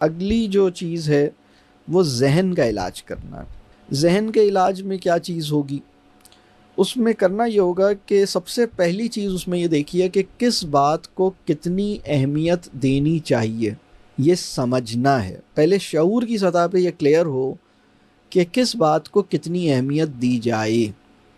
اگلی جو چیز ہے وہ ذہن کا علاج کرنا ہے۔ ذہن کے علاج میں کیا چیز ہوگی؟ اس میں کرنا یہ ہوگا کہ سب سے پہلی چیز اس میں یہ دیکھیے کہ کس بات کو کتنی اہمیت دینی چاہیے، یہ سمجھنا ہے۔ پہلے شعور کی سطح پہ یہ کلیئر ہو کہ کس بات کو کتنی اہمیت دی جائے،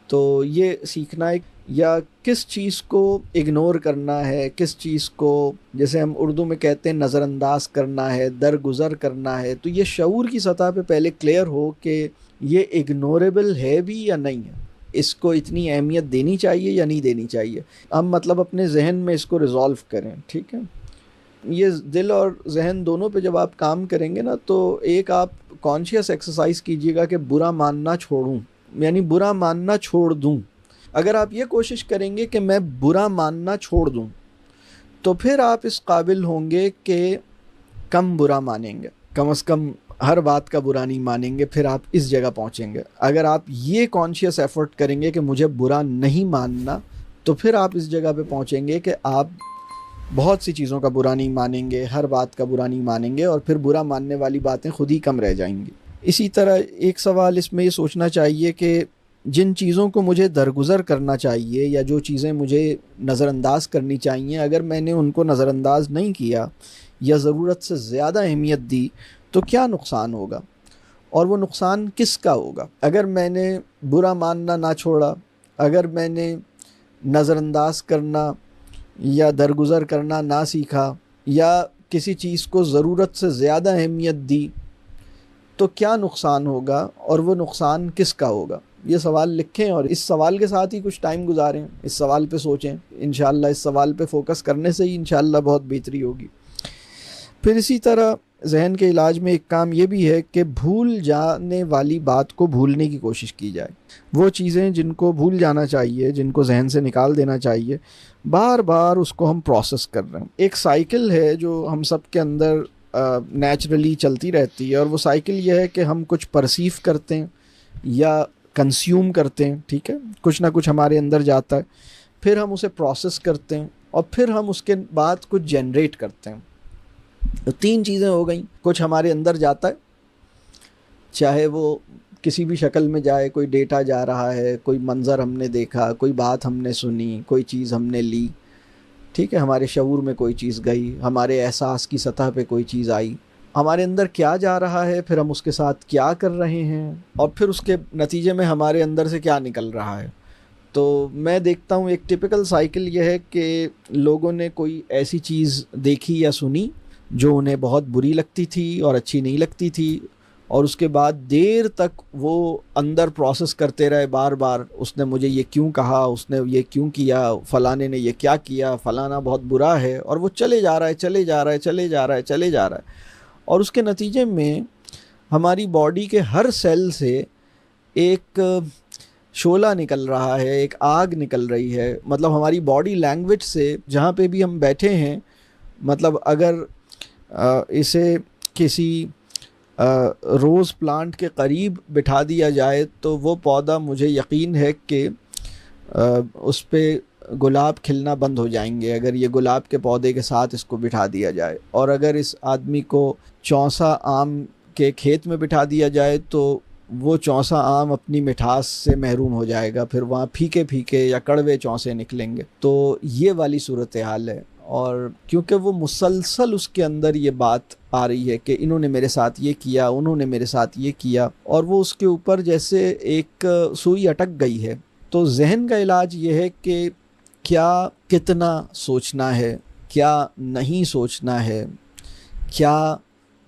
تو یہ سیکھنا ہے۔ یا کس چیز کو اگنور کرنا ہے، کس چیز کو جیسے ہم اردو میں کہتے ہیں نظر انداز کرنا ہے، درگزر کرنا ہے، تو یہ شعور کی سطح پہ پہلے کلیئر ہو کہ یہ اگنوریبل ہے بھی یا نہیں ہے، اس کو اتنی اہمیت دینی چاہیے یا نہیں دینی چاہیے۔ ہم مطلب اپنے ذہن میں اس کو ریزالو کریں، ٹھیک ہے۔ یہ دل اور ذہن دونوں پہ جب آپ کام کریں گے نا، تو ایک آپ کانشیس ایکسرسائز کیجیے گا کہ برا ماننا چھوڑوں، یعنی برا ماننا چھوڑ دوں۔ اگر آپ یہ کوشش کریں گے کہ میں برا ماننا چھوڑ دوں، تو پھر آپ اس قابل ہوں گے کہ کم برا مانیں گے، کم از کم ہر بات کا برا نہیں مانیں گے، پھر آپ اس جگہ پہنچیں گے۔ اگر آپ یہ کانشیس ایفرٹ کریں گے کہ مجھے برا نہیں ماننا، تو پھر آپ اس جگہ پہ پہنچیں گے کہ آپ بہت سی چیزوں کا برا نہیں مانیں گے، ہر بات کا برا نہیں مانیں گے، اور پھر برا ماننے والی باتیں خود ہی کم رہ جائیں گی۔ اسی طرح ایک سوال اس میں یہ سوچنا چاہیے کہ جن چیزوں کو مجھے درگزر کرنا چاہیے یا جو چیزیں مجھے نظر انداز کرنی چاہیے، اگر میں نے ان کو نظر انداز نہیں کیا یا ضرورت سے زیادہ اہمیت دی تو کیا نقصان ہوگا، اور وہ نقصان کس کا ہوگا؟ اگر میں نے برا ماننا نہ چھوڑا، اگر میں نے نظر انداز کرنا یا درگزر کرنا نہ سیکھا، یا کسی چیز کو ضرورت سے زیادہ اہمیت دی، تو کیا نقصان ہوگا اور وہ نقصان کس کا ہوگا؟ یہ سوال لکھیں اور اس سوال کے ساتھ ہی کچھ ٹائم گزاریں، اس سوال پہ سوچیں۔ انشاءاللہ اس سوال پہ فوکس کرنے سے ہی انشاءاللہ بہت بہتری ہوگی۔ پھر اسی طرح ذہن کے علاج میں ایک کام یہ بھی ہے کہ بھول جانے والی بات کو بھولنے کی کوشش کی جائے۔ وہ چیزیں جن کو بھول جانا چاہیے، جن کو ذہن سے نکال دینا چاہیے، بار بار اس کو ہم پروسیس کر رہے ہیں۔ ایک سائیکل ہے جو ہم سب کے اندر نیچرلی چلتی رہتی ہے، اور وہ سائیکل یہ ہے کہ ہم کچھ پرسیو کرتے ہیں یا کنزیوم کرتے ہیں، ٹھیک ہے، کچھ نہ کچھ ہمارے اندر جاتا ہے، پھر ہم اسے پروسیس کرتے ہیں، اور پھر ہم اس کے بعد کچھ جنریٹ کرتے ہیں۔ تو تین چیزیں ہو گئیں، کچھ ہمارے اندر جاتا ہے، چاہے وہ کسی بھی شکل میں جائے، کوئی ڈیٹا جا رہا ہے، کوئی منظر ہم نے دیکھا، کوئی بات ہم نے سنی، کوئی چیز ہم نے لی، ٹھیک ہے، ہمارے شعور میں کوئی چیز گئی، ہمارے احساس کی سطح پہ کوئی چیز آئی، ہمارے اندر کیا جا رہا ہے، پھر ہم اس کے ساتھ کیا کر رہے ہیں، اور پھر اس کے نتیجے میں ہمارے اندر سے کیا نکل رہا ہے۔ تو میں دیکھتا ہوں ایک ٹپیکل سائیکل یہ ہے کہ لوگوں نے کوئی ایسی چیز دیکھی یا سنی جو انہیں بہت بری لگتی تھی اور اچھی نہیں لگتی تھی، اور اس کے بعد دیر تک وہ اندر پروسیس کرتے رہے، بار بار اس نے مجھے یہ کیوں کہا، اس نے یہ کیوں کیا، فلانے نے یہ کیا کیا، فلانا بہت برا ہے، اور وہ چلے جا رہا ہے، چلے جا رہا ہے، چلے جا رہا ہے، چلے جا رہا ہے، اور اس کے نتیجے میں ہماری باڈی کے ہر سیل سے ایک شعلہ نکل رہا ہے، ایک آگ نکل رہی ہے۔ مطلب ہماری باڈی لینگویج سے جہاں پہ بھی ہم بیٹھے ہیں، مطلب اگر اسے کسی روز پلانٹ کے قریب بٹھا دیا جائے تو وہ پودا، مجھے یقین ہے کہ اس پہ گلاب کھلنا بند ہو جائیں گے اگر یہ گلاب کے پودے کے ساتھ اس کو بٹھا دیا جائے۔ اور اگر اس آدمی کو چونسا آم کے کھیت میں بٹھا دیا جائے تو وہ چونسا آم اپنی مٹھاس سے محروم ہو جائے گا، پھر وہاں پھیکے پھیکے یا کڑوے چونسے نکلیں گے۔ تو یہ والی صورتحال ہے، اور کیونکہ وہ مسلسل اس کے اندر یہ بات آ رہی ہے کہ انہوں نے میرے ساتھ یہ کیا، انہوں نے میرے ساتھ یہ کیا، اور وہ اس کے اوپر جیسے ایک سوئی اٹک گئی ہے۔ تو ذہن کا علاج یہ ہے کہ کیا کتنا سوچنا ہے، کیا نہیں سوچنا ہے، کیا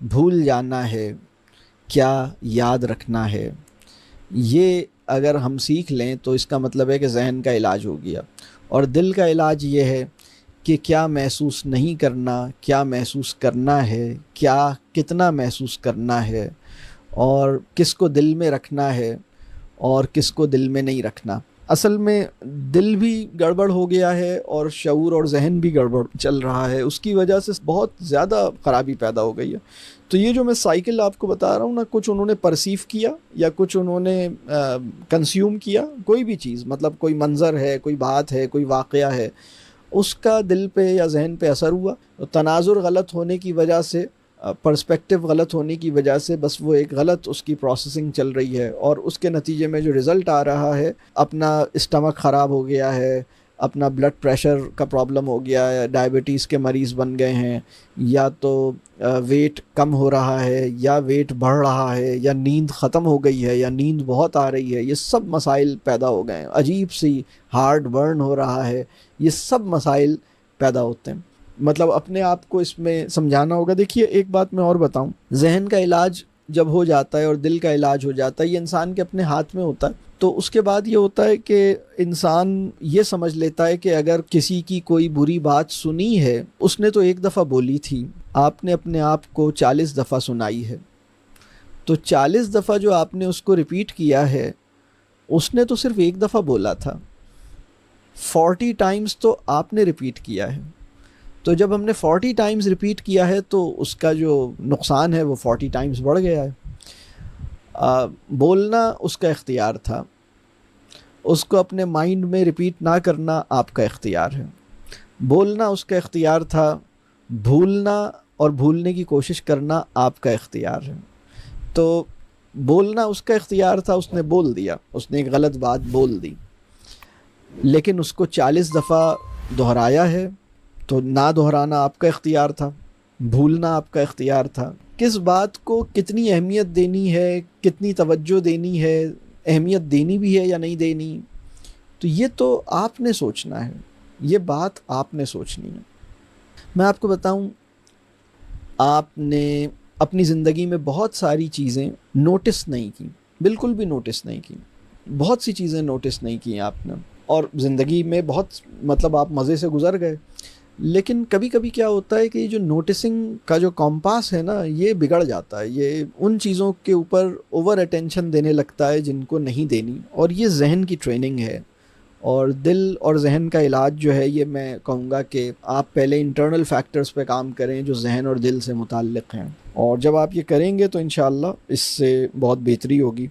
بھول جانا ہے، کیا یاد رکھنا ہے۔ یہ اگر ہم سیکھ لیں تو اس کا مطلب ہے کہ ذہن کا علاج ہو گیا۔ اور دل کا علاج یہ ہے کہ کیا محسوس نہیں کرنا، کیا محسوس کرنا ہے، کیا کتنا محسوس کرنا ہے، اور کس کو دل میں رکھنا ہے اور کس کو دل میں نہیں رکھنا۔ اصل میں دل بھی گڑبڑ ہو گیا ہے اور شعور اور ذہن بھی گڑبڑ چل رہا ہے، اس کی وجہ سے بہت زیادہ خرابی پیدا ہو گئی ہے۔ تو یہ جو میں سائیکل آپ کو بتا رہا ہوں نا، کچھ انہوں نے پرسیو کیا یا کچھ انہوں نے کنزیوم کیا، کوئی بھی چیز، مطلب کوئی منظر ہے، کوئی بات ہے، کوئی واقعہ ہے، اس کا دل پہ یا ذہن پہ اثر ہوا، تناظر غلط ہونے کی وجہ سے پرسپیکٹیو غلط ہونے کی وجہ سے بس وہ ایک غلط اس کی پروسیسنگ چل رہی ہے، اور اس کے نتیجے میں جو رزلٹ آ رہا ہے، اپنا اسٹمک خراب ہو گیا ہے، اپنا بلڈ پریشر کا پرابلم ہو گیا ہے، ڈائبٹیز کے مریض بن گئے ہیں، یا تو ویٹ کم ہو رہا ہے، یا ویٹ بڑھ رہا ہے، یا نیند ختم ہو گئی ہے، یا نیند بہت آ رہی ہے، یہ سب مسائل پیدا ہو گئے ہیں، عجیب سی ہارٹ برن ہو رہا ہے، یہ سب مسائل پیدا ہوتے ہیں۔ مطلب اپنے آپ کو اس میں سمجھانا ہوگا۔ دیکھیے ایک بات میں اور بتاؤں، ذہن کا علاج جب ہو جاتا ہے اور دل کا علاج ہو جاتا ہے، یہ انسان کے اپنے ہاتھ میں ہوتا ہے، تو اس کے بعد یہ ہوتا ہے کہ انسان یہ سمجھ لیتا ہے کہ اگر کسی کی کوئی بری بات سنی ہے، اس نے تو ایک دفعہ بولی تھی، آپ نے اپنے آپ کو 40 دفعہ سنائی ہے، تو 40 دفعہ جو آپ نے اس کو ریپیٹ کیا ہے، اس نے تو صرف ایک دفعہ بولا تھا، 40 ٹائمز تو آپ نے ریپیٹ کیا ہے۔ تو جب ہم نے 40 ٹائمز ریپیٹ کیا ہے تو اس کا جو نقصان ہے وہ 40 ٹائمز بڑھ گیا ہے۔ بولنا اس کا اختیار تھا، اس کو اپنے مائنڈ میں ریپیٹ نہ کرنا آپ کا اختیار ہے۔ بولنا اس کا اختیار تھا، بھولنا اور بھولنے کی کوشش کرنا آپ کا اختیار ہے۔ تو بولنا اس کا اختیار تھا، اس نے بول دیا، اس نے ایک غلط بات بول دی، لیکن اس کو 40 دفعہ دہرایا ہے، تو نہ دہرانا آپ کا اختیار تھا، بھولنا آپ کا اختیار تھا۔ کس بات کو کتنی اہمیت دینی ہے، کتنی توجہ دینی ہے، اہمیت دینی بھی ہے یا نہیں دینی، تو یہ تو آپ نے سوچنا ہے، یہ بات آپ نے سوچنی ہے۔ میں آپ کو بتاؤں، آپ نے اپنی زندگی میں بہت ساری چیزیں نوٹس نہیں کی، بالکل بھی نوٹس نہیں کی، بہت سی چیزیں نوٹس نہیں کی آپ نے، اور زندگی میں بہت مطلب آپ مزے سے گزر گئے، لیکن کبھی کبھی کیا ہوتا ہے کہ یہ جو نوٹسنگ کا جو کمپاس ہے نا، یہ بگڑ جاتا ہے، یہ ان چیزوں کے اوپر اوور اٹینشن دینے لگتا ہے جن کو نہیں دینی، اور یہ ذہن کی ٹریننگ ہے۔ اور دل اور ذہن کا علاج جو ہے، یہ میں کہوں گا کہ آپ پہلے انٹرنل فیکٹرز پہ کام کریں جو ذہن اور دل سے متعلق ہیں، اور جب آپ یہ کریں گے تو انشاءاللہ اس سے بہت بہتری ہوگی۔